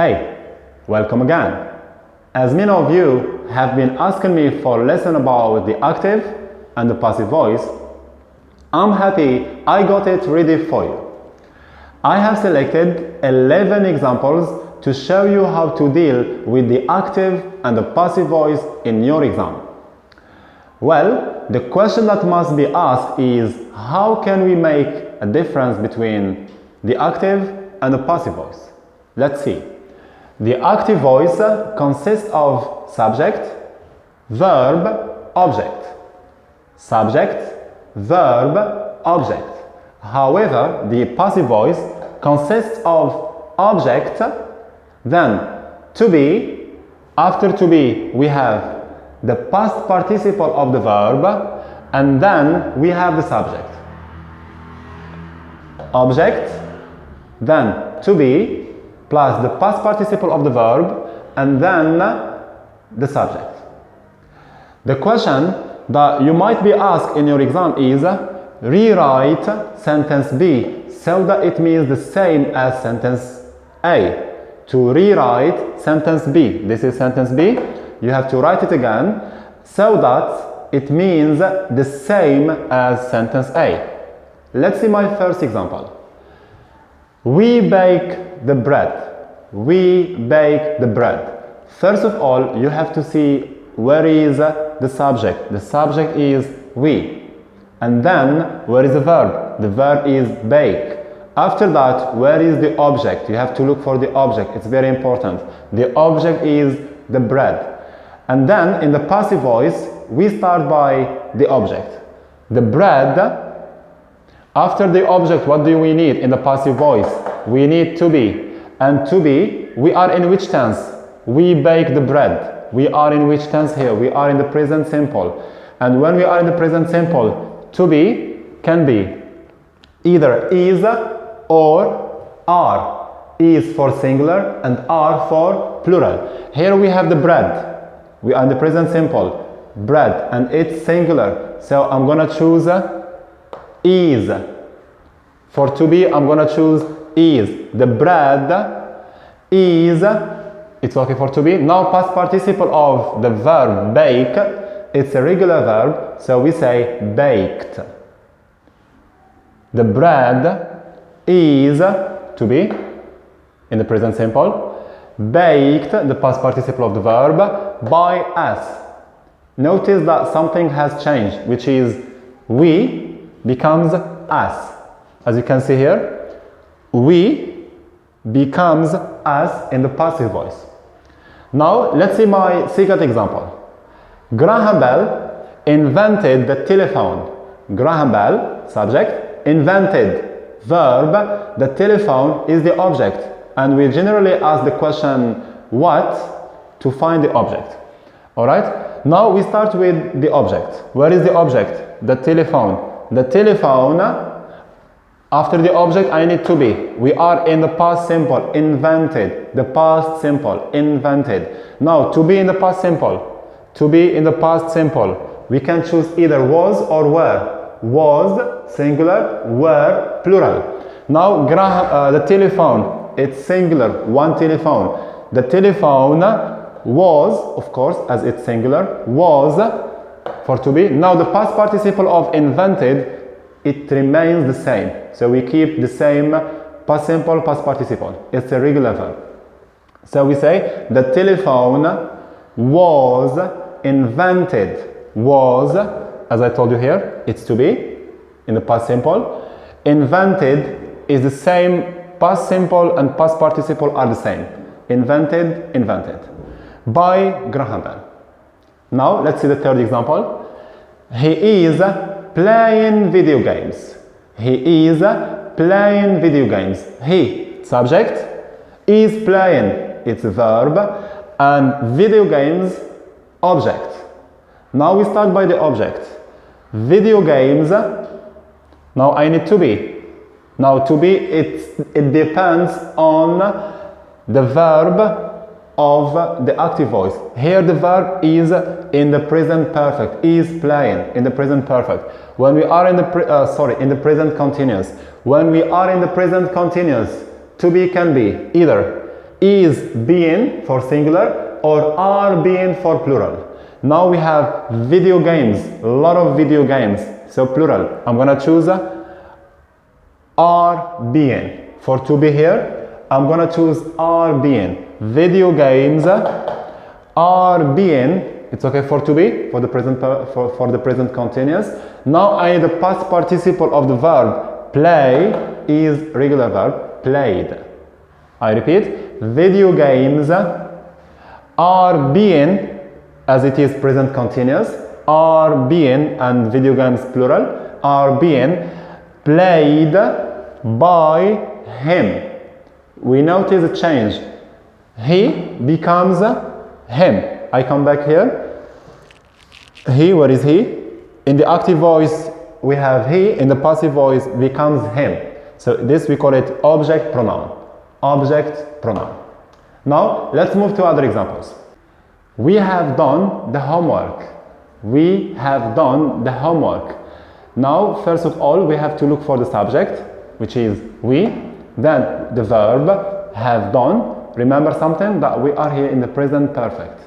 Hey, welcome again. As many of you have been asking me for lesson about the active and the passive voice, I'm happy I got it ready for you. I have selected 11 examples to show you how to deal with the active and the passive voice in your exam. Well, the question that must be asked is, how can we make a difference between the active and the passive voice? Let's see. The active voice consists of subject, verb, object. Subject, verb, object. However, the passive voice consists of object, then to be. After to be, we have the past participle of the verb, and then we have the subject. Object, then to be, plus the past participle of the verb, and then the subject. The question that you might be asked in your exam is, rewrite sentence B so that it means the same as sentence A. To rewrite sentence B, this is sentence B, you have to write it again so that it means the same as sentence A. Let's see my first example. We bake the bread. We bake the bread. First of all, you have to see where is the subject. The subject is we. And then, where is the verb? The verb is bake. After that, where is the object? You have to look for the object. It's very important. The object is the bread. And then, in the passive voice, we start by the object. The bread. After the object, what do we need in the passive voice? We need to be. And to be, we are in which tense? We bake the bread. We are in which tense here? We are in the present simple. And when we are in the present simple, to be can be either is or are. Is for singular and are for plural. Here we have the bread. We are in the present simple. Bread, and it's singular. So I'm gonna choose is. For to be, I'm gonna choose is. The bread is, it's okay for to be. Now past participle of the verb bake, it's a regular verb, so we say baked. The bread is to be in the present simple. Baked, the past participle of the verb, by us. Notice that something has changed, which is we becomes us. As you can see here, we becomes us in the passive voice. Now let's see my second example. Graham Bell invented the telephone. Graham Bell, subject, invented, verb, the telephone is the object. And we generally ask the question, what, to find the object. Alright, now we start with the object. Where is the object? The telephone. The telephone, after the object I need to be. We are in the past simple, invented. The past simple, invented. Now to be in the past simple. To be in the past simple. We can choose either was or were. Was, singular, were, plural. Now the telephone, it's singular, one telephone. The telephone was, of course, as it's singular, was for to be. Now the past participle of invented, it remains the same. So we keep the same past simple, past participle. It's a regular verb. So we say the telephone was invented. Was, as I told you here, it's to be in the past simple. Invented is the same, past simple and past participle are the same. Invented, invented. By Graham Bell. Now let's see the third example. He is playing video games. He is playing video games. He, subject, is playing, it's a verb, and video games, object. Now we start by the object. Video games, now I need to be. Now to be, it depends on the verb of the active voice. Here the verb is in the present perfect, is playing in the present perfect. When we are in the present continuous. When we are in the present continuous, to be can be either is being for singular or are being for plural. Now we have video games, a lot of video games, so plural. I'm gonna choose are being. For to be here, I'm gonna choose are being. Video games are being. It's okay for to be, for the present for the present continuous. Now I need the past participle of the verb play is regular verb played. I repeat, video games are being, as it is present continuous, are being, and video games plural, are being played by him. We notice a change. He becomes him. I come back here. He, where is he? In the active voice we have he, in the passive voice becomes him. So this we call it object pronoun. Object pronoun. Now let's move to other examples. We have done the homework. We have done the homework. Now first of all we have to look for the subject, which is we, then the verb have done. Remember something, that we are here in the present perfect.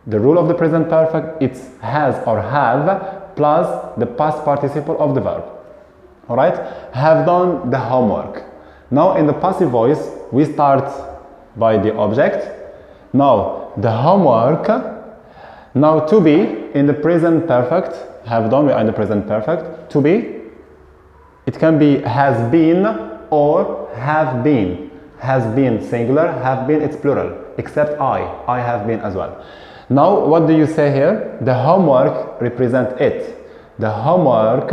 The rule of the present perfect, it's has or have plus the past participle of the verb. Alright? Have done the homework. Now in the passive voice, we start by the object. Now the homework. Now to be in the present perfect. Have done, we are in the present perfect. To be, it can be has been or have been. Has been singular, have been it's plural, except I have been as well. Now what do you say here? The homework represent it. The homework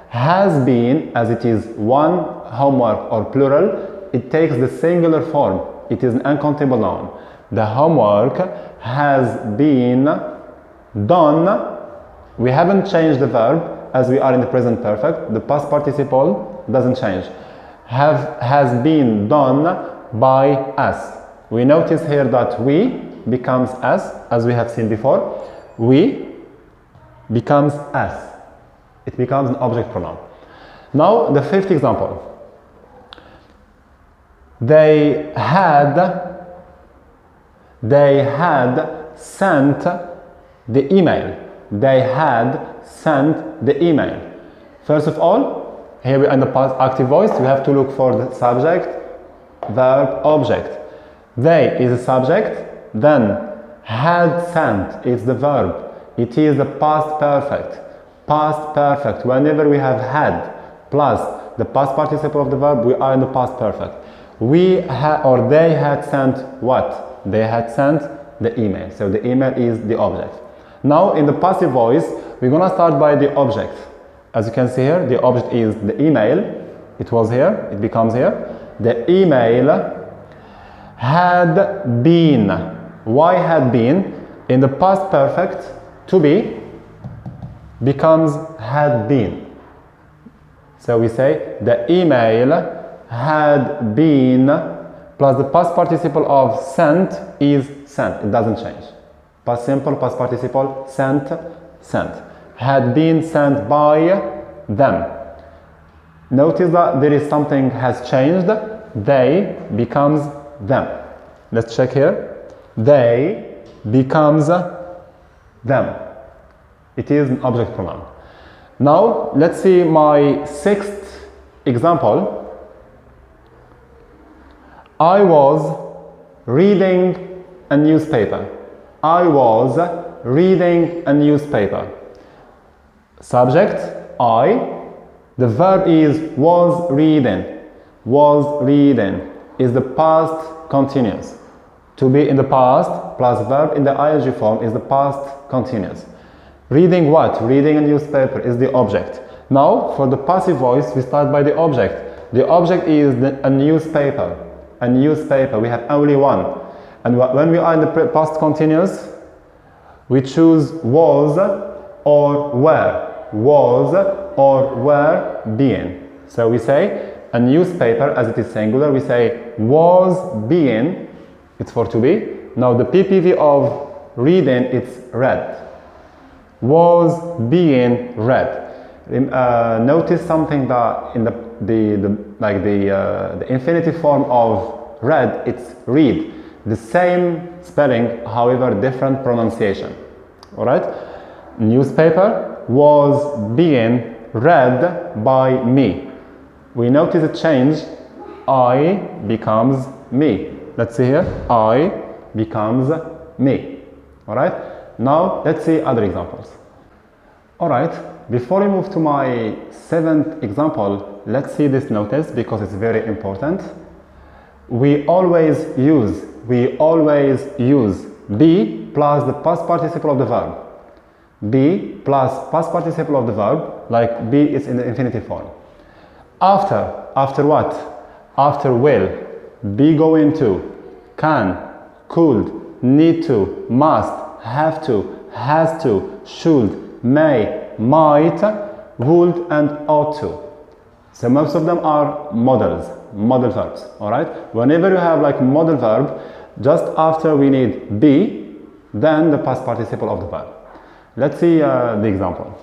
has been, as it is one homework or plural, it takes the singular form. It is an uncountable noun. The homework has been done. We haven't changed the verb as we are in the present perfect. The past participle doesn't change. Has been done by us. We notice here that we becomes us, as we have seen before. We becomes us. It becomes an object pronoun. Now the fifth example. They had sent the email. They had sent the email. First of all, here we are in the past active voice, we have to look for the subject, verb, object. They is a subject, then had sent is the verb. It is the past perfect. Past perfect. Whenever we have had plus the past participle of the verb, we are in the past perfect. We had or they had sent what? They had sent the email. So the email is the object. Now in the passive voice, we're gonna start by the object. As you can see here, the object is the email. It was here, it becomes here. The email had been. Why had been? In the past perfect, to be becomes had been. So we say the email had been plus the past participle of sent is sent. It doesn't change. Past simple, past participle, sent, sent. Had been sent by them. Notice that there is something has changed. They becomes them. Let's check here. They becomes them. It is an object pronoun. Now let's see my sixth example. I was reading a newspaper. I was reading a newspaper. Subject, I. The verb is was reading. Was reading is the past continuous. To be in the past plus verb in the ing form is the past continuous. Reading what? Reading a newspaper is the object. Now for the passive voice we start by the object. The object is a newspaper. A newspaper. We have only one. And when we are in the past continuous, we choose was or were. Was or were being. So we say a newspaper, as it is singular, we say was being, it's for to be. Now the PPV of reading, it's read. Was being read. Notice something that in the infinitive form of read, it's read. The same spelling, however different pronunciation. Alright? Newspaper was being read by me. We notice a change. I becomes me. Let's see here. I becomes me. Alright? Now let's see other examples. Alright, before we move to my 7th example, let's see this notice because it's very important. We always use be plus the past participle of the verb. Be plus past participle of the verb, like be is in the infinitive form. After what? After will, be going to, can, could, need to, must, have to, has to, should, may, might, would, and ought to. So most of them are model verbs. Alright? Whenever you have like model verb, just after we need be, then the past participle of the verb. Let's see the example.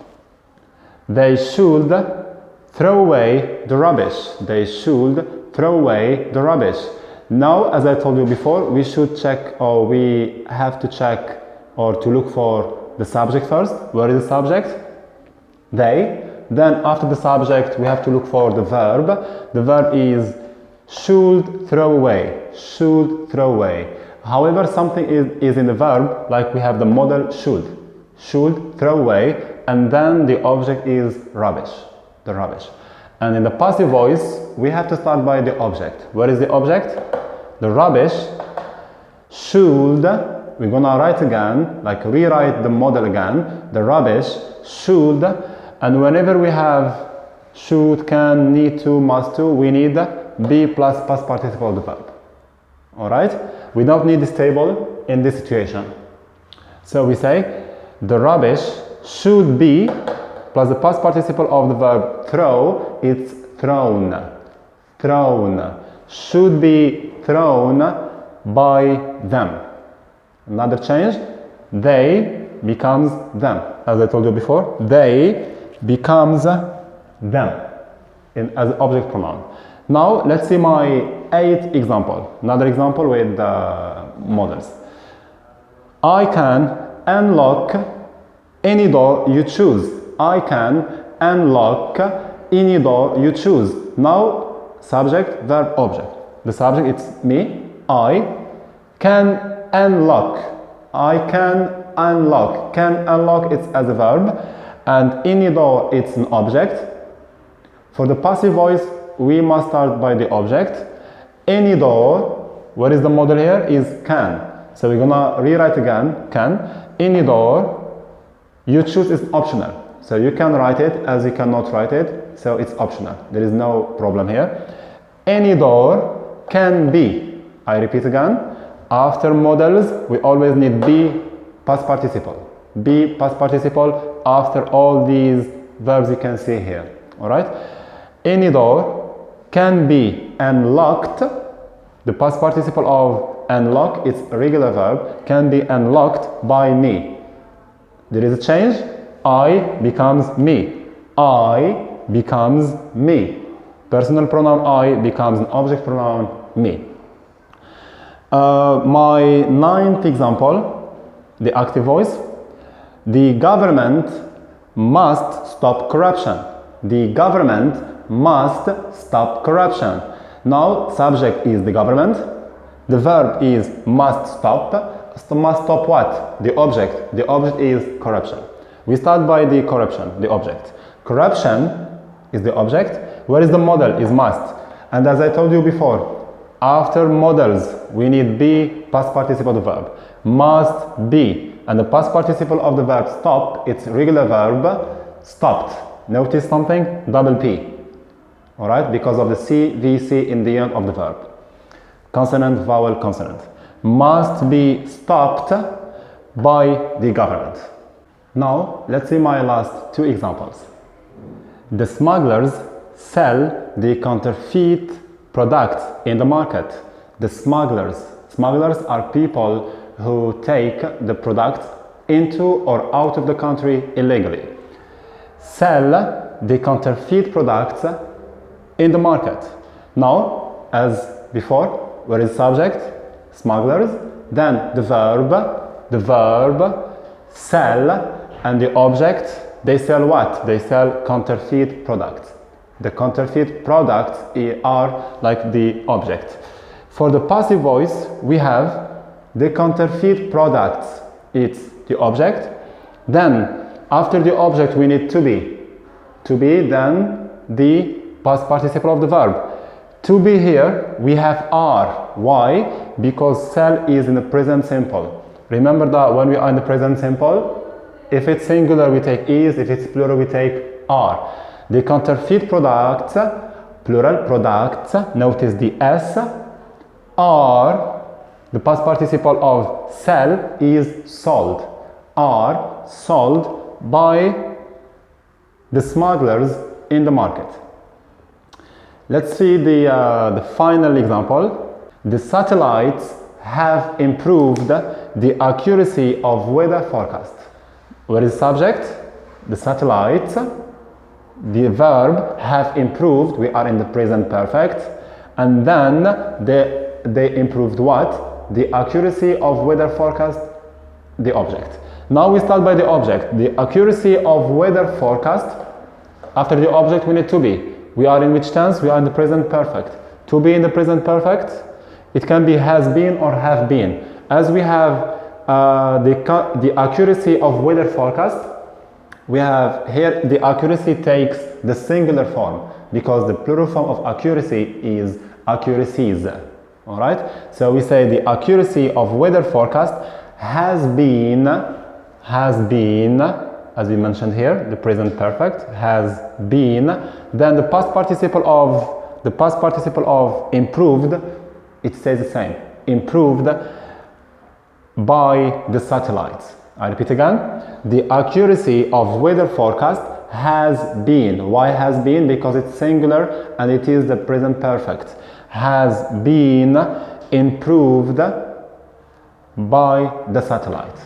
They should throw away the rubbish. They should throw away the rubbish. Now, as I told you before, we should check, or we have to check or to look for the subject first. Where is the subject? They. Then after the subject, we have to look for the verb. The verb is should throw away. Should throw away. However, something is in the verb, like we have the model should. Should throw away, and then the object is rubbish. The rubbish. And in the passive voice, we have to start by the object. Where is the object? The rubbish should, we're gonna write again, like rewrite the model again. The rubbish should, and whenever we have should, can, need to, must to, we need be plus past participle of the verb. Alright? We don't need this table in this situation. So we say the rubbish should be plus the past participle of the verb throw, it's thrown. Thrown. Should be thrown by them. Another change, they becomes them. As I told you before, they becomes them as object pronoun. Now let's see my 8th example. Another example with models. I can unlock any door you choose. I can unlock any door you choose. Now, subject, verb, object. The subject, it's me. I can unlock. I can unlock. Can unlock, it's as a verb. And any door, it's an object. For the passive voice, we must start by the object. Any door, what is the model here? Is can. So we're gonna rewrite again, can. Any door you choose is optional. So you can write it as you cannot write it, so it's optional. There is no problem here. Any door can be. I repeat again. After models, we always need be past participle. Be past participle after all these verbs you can see here. Alright? Any door can be unlocked. The past participle of unlock, it's a regular verb, can be unlocked by me. There is a change. I becomes me. I becomes me. Personal pronoun I becomes an object pronoun me. My 9th example, the active voice. The government must stop corruption. The government must stop corruption. Now, subject is the government. The verb is must stop. Must stop what? The object. The object is corruption. We start by the corruption, the object. Corruption is the object. Where is the model? Is must. And as I told you before, after models, we need be past participle of the verb. Must be. And the past participle of the verb stop, it's regular verb, stopped. Notice something? Double P. Alright? Because of the C, VC in the end of the verb. Consonant, vowel, consonant. Must be stopped by the government. Now, let's see my last 2 examples. The smugglers sell the counterfeit products in the market. The smugglers are people who take the products into or out of the country illegally. Sell the counterfeit products in the market. Now, as before, where is subject? Smugglers. Then the verb, sell, and the object, they sell what? They sell counterfeit products. The counterfeit products are like the object. For the passive voice, we have the counterfeit products, it's the object. Then, after the object, we need to be. To be, then the past participle of the verb. To be here, we have are. Why? Because sell is in the present simple. Remember that when we are in the present simple, if it's singular, we take is, if it's plural, we take are. The counterfeit products, plural products, notice the S, are, the past participle of sell is sold, are sold by the smugglers in the market. Let's see the final example. The satellites have improved the accuracy of weather forecast. What is subject? The satellites. The verb have improved, we are in the present perfect, and then they improved what? The accuracy of weather forecast, the object. Now we start by the object. The accuracy of weather forecast, after the object we need to be. We are in which tense? We are in the present perfect. To be in the present perfect, it can be has been or have been. As we have the accuracy of weather forecast, we have here the accuracy takes the singular form because the plural form of accuracy is accuracies. All right, so we say the accuracy of weather forecast has been, as we mentioned here, the present perfect has been. Then the past participle of improved, it says the same, improved by the satellites. I repeat again, the accuracy of weather forecast has been. Why has been? Because it's singular and it is the present perfect. Has been improved by the satellites.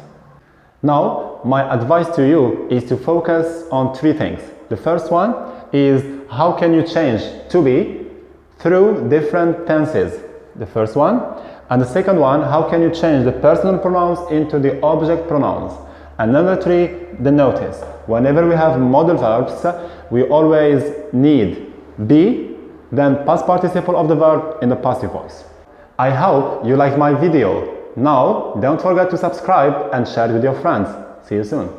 Now, my advice to you is to focus on three things. The first one is how can you change to be through different tenses. The first one. And the second one, how can you change the personal pronouns into the object pronouns. And number three, the notice. Whenever we have modal verbs, we always need be, then past participle of the verb in the passive voice. I hope you liked my video. Now, don't forget to subscribe and share it with your friends. See you soon.